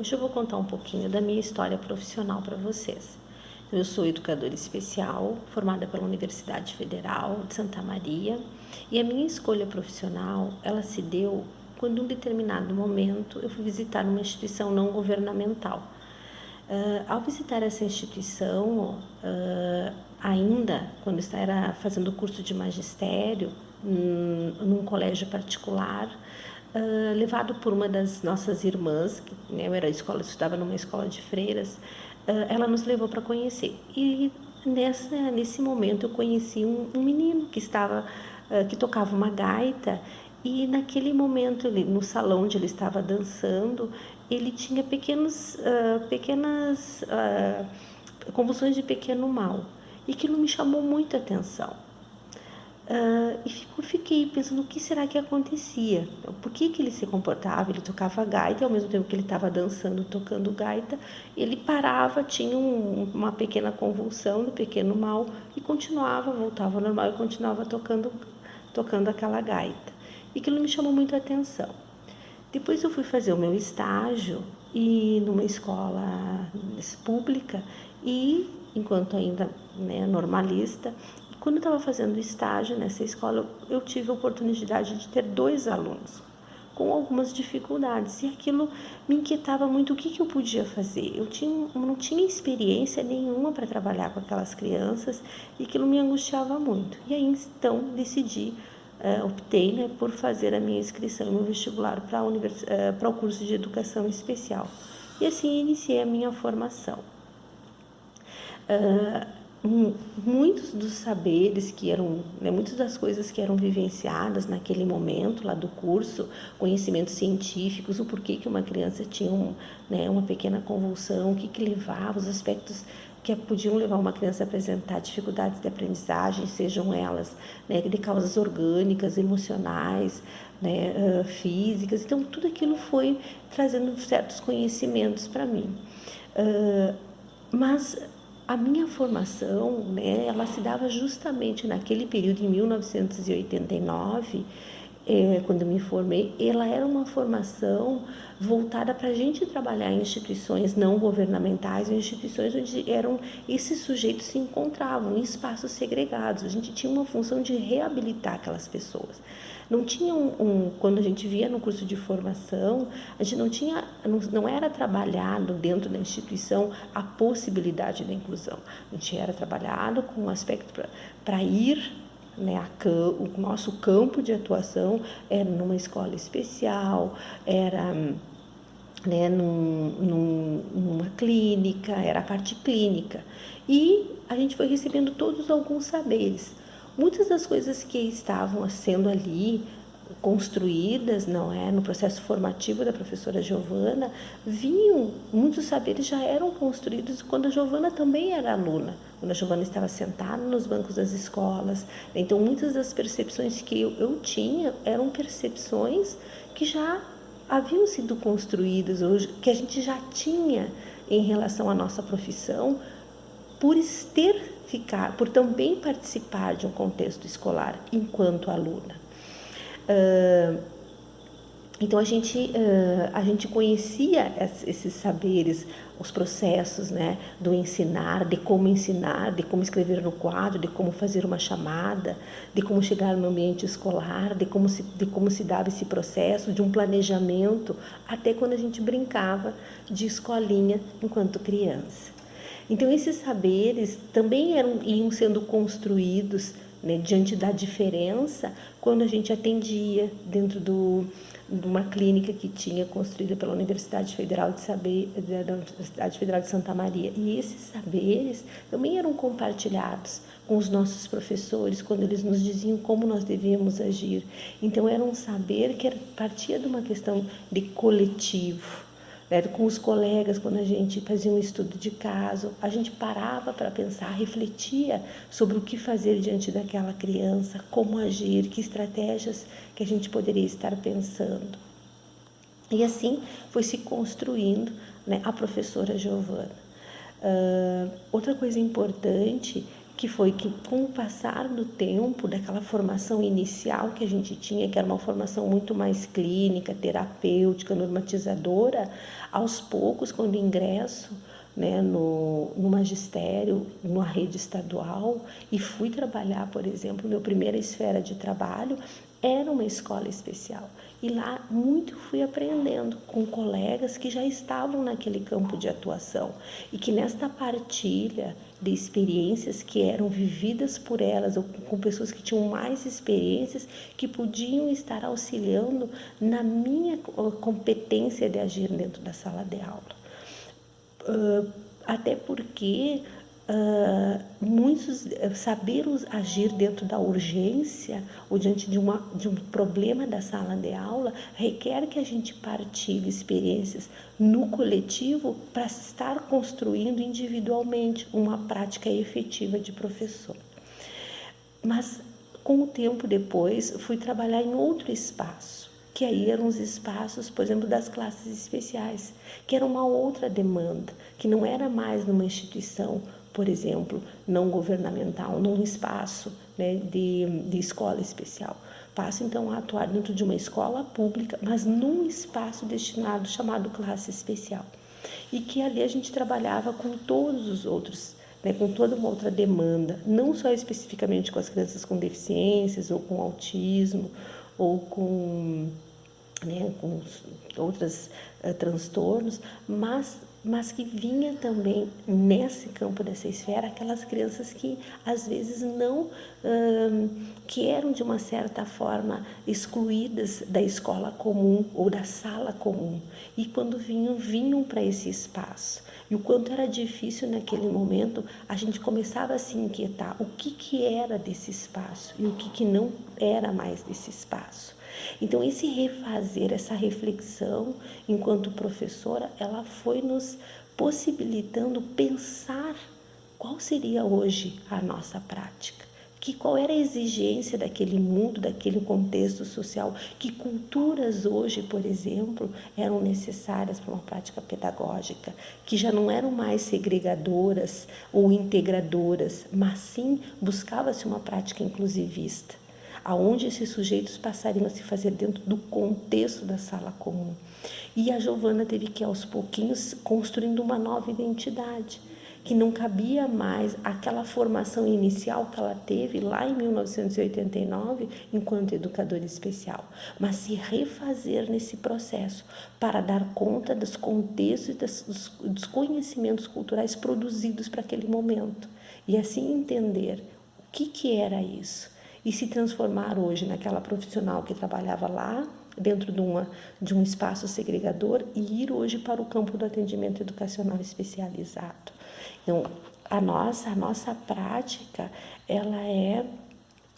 Hoje eu vou contar um pouquinho da minha história profissional para vocês. Eu sou educadora especial, formada pela Universidade Federal de Santa Maria, e a minha escolha profissional, ela se deu quando em um determinado momento eu fui visitar uma instituição não governamental. Ao visitar essa instituição, ainda quando eu estava fazendo o curso de magistério, num colégio particular, levado por uma das nossas irmãs, que eu estudava numa escola de freiras, ela nos levou para conhecer. E nesse momento eu conheci um menino que tocava uma gaita, e naquele momento no salão onde ele estava dançando, ele tinha pequenas convulsões de pequeno mal, e aquilo me chamou muita atenção. E fiquei pensando o que será que acontecia, por que ele se comportava, ele tocava gaita e ao mesmo tempo que ele estava dançando, tocando gaita, ele parava, tinha uma pequena convulsão do pequeno mal e voltava ao normal e continuava tocando aquela gaita. E aquilo me chamou muito a atenção. Depois eu fui fazer o meu estágio numa escola pública, e enquanto ainda normalista, quando eu estava fazendo estágio nessa escola, eu tive a oportunidade de ter 2 alunos com algumas dificuldades, e aquilo me inquietava muito. O que eu podia fazer? Eu não tinha experiência nenhuma para trabalhar com aquelas crianças, e aquilo me angustiava muito. E aí então optei por fazer a minha inscrição no vestibular para o curso de educação especial, e assim iniciei a minha formação. Muitos dos saberes muitas das coisas que eram vivenciadas naquele momento lá do curso, conhecimentos científicos, o porquê que uma criança tinha uma pequena convulsão, o que levava, os aspectos que podiam levar uma criança a apresentar dificuldades de aprendizagem, sejam elas de causas orgânicas, emocionais, físicas. Então, tudo aquilo foi trazendo certos conhecimentos para mim. Mas a minha formação, ela se dava justamente naquele período, em 1989, quando eu me formei. Ela era uma formação voltada para a gente trabalhar em instituições não governamentais, em instituições onde esses sujeitos se encontravam em espaços segregados. A gente tinha uma função de reabilitar aquelas pessoas. Não tinha quando a gente via no curso de formação, a gente não era trabalhado dentro da instituição a possibilidade da inclusão. A gente era trabalhado com um aspecto para ir, o nosso campo de atuação era numa escola especial, era numa clínica, era a parte clínica. E a gente foi recebendo alguns saberes. Muitas das coisas que estavam sendo ali construídas, no processo formativo da professora Giovana, muitos saberes já eram construídos quando a Giovana também era aluna, quando a Giovana estava sentada nos bancos das escolas. Então, muitas das percepções que eu tinha eram percepções que já haviam sido construídas, ou que a gente já tinha em relação à nossa profissão, por também participar de um contexto escolar enquanto aluna. Então a gente conhecia esses saberes, os processos, do ensinar, de como escrever no quadro, de como fazer uma chamada, de como chegar no ambiente escolar, de como se dava esse processo, de um planejamento, até quando a gente brincava de escolinha enquanto criança. Então esses saberes também iam sendo construídos diante da diferença, quando a gente atendia dentro de uma clínica que tinha construída pela Universidade Federal da Universidade Federal de Santa Maria. E esses saberes também eram compartilhados com os nossos professores, quando eles nos diziam como nós devíamos agir. Então era um saber que partia de uma questão de coletivo. Com os colegas, quando a gente fazia um estudo de caso, a gente parava para pensar, refletia sobre o que fazer diante daquela criança, como agir, que estratégias que a gente poderia estar pensando. E assim foi se construindo a professora Giovana. Outra coisa importante que foi que, com o passar do tempo, daquela formação inicial que a gente tinha, que era uma formação muito mais clínica, terapêutica, normatizadora, aos poucos, quando ingresso, né, no magistério, numa rede estadual, e fui trabalhar, por exemplo, minha primeira esfera de trabalho era uma escola especial. E lá muito fui aprendendo com colegas que já estavam naquele campo de atuação e que nesta partilha de experiências que eram vividas por elas ou com pessoas que tinham mais experiências que podiam estar auxiliando na minha competência de agir dentro da sala de aula. Até porque muitos saber agir dentro da urgência ou diante de um problema da sala de aula requer que a gente partilhe experiências no coletivo para estar construindo individualmente uma prática efetiva de professor. Mas com o tempo depois fui trabalhar em outro espaço, que aí eram os espaços, por exemplo, das classes especiais, que era uma outra demanda, que não era mais numa instituição, por exemplo, não governamental, num espaço, né, de escola especial. Passo então a atuar dentro de uma escola pública, mas num espaço destinado, chamado classe especial. E que ali a gente trabalhava com todos os outros, né, com toda uma outra demanda, não só especificamente com as crianças com deficiências ou com autismo ou com, né, com outros transtornos, mas que vinha também nesse campo dessa esfera aquelas crianças que às vezes não, que eram de uma certa forma excluídas da escola comum ou da sala comum, e quando vinham para esse espaço. E o quanto era difícil naquele momento, a gente começava a se inquietar, o que era desse espaço e o que não era mais desse espaço. Então, esse refazer, essa reflexão, enquanto professora, ela foi nos possibilitando pensar qual seria hoje a nossa prática. Qual era a exigência daquele mundo, daquele contexto social, que culturas hoje, por exemplo, eram necessárias para uma prática pedagógica, que já não eram mais segregadoras ou integradoras, mas sim buscava-se uma prática inclusivista, aonde esses sujeitos passariam a se fazer dentro do contexto da sala comum. E a Giovana teve que, aos pouquinhos, construindo uma nova identidade, que não cabia mais aquela formação inicial que ela teve lá em 1989, enquanto educadora especial, mas se refazer nesse processo para dar conta dos contextos e dos conhecimentos culturais produzidos para aquele momento, e assim entender o que era isso, e se transformar hoje naquela profissional que trabalhava lá dentro de um espaço segregador e ir hoje para o campo do atendimento educacional especializado. Então, a nossa prática, ela é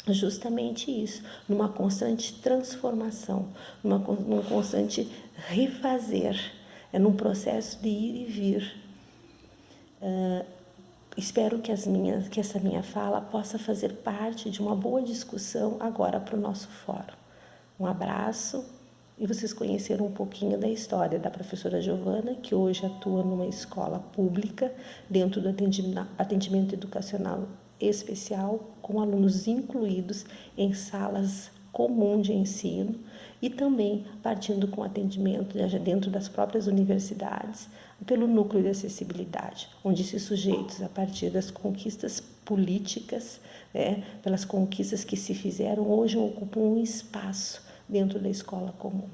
justamente isso, numa constante transformação, num constante refazer, num processo de ir e vir. Espero que essa minha fala possa fazer parte de uma boa discussão agora para o nosso fórum. Um abraço, e vocês conheceram um pouquinho da história da professora Giovana, que hoje atua numa escola pública dentro do atendimento educacional especial, com alunos incluídos em salas comuns de ensino e também partindo com atendimento dentro das próprias universidades, pelo núcleo de acessibilidade, onde esses sujeitos, a partir das conquistas políticas, pelas conquistas que se fizeram, hoje ocupam um espaço dentro da escola comum.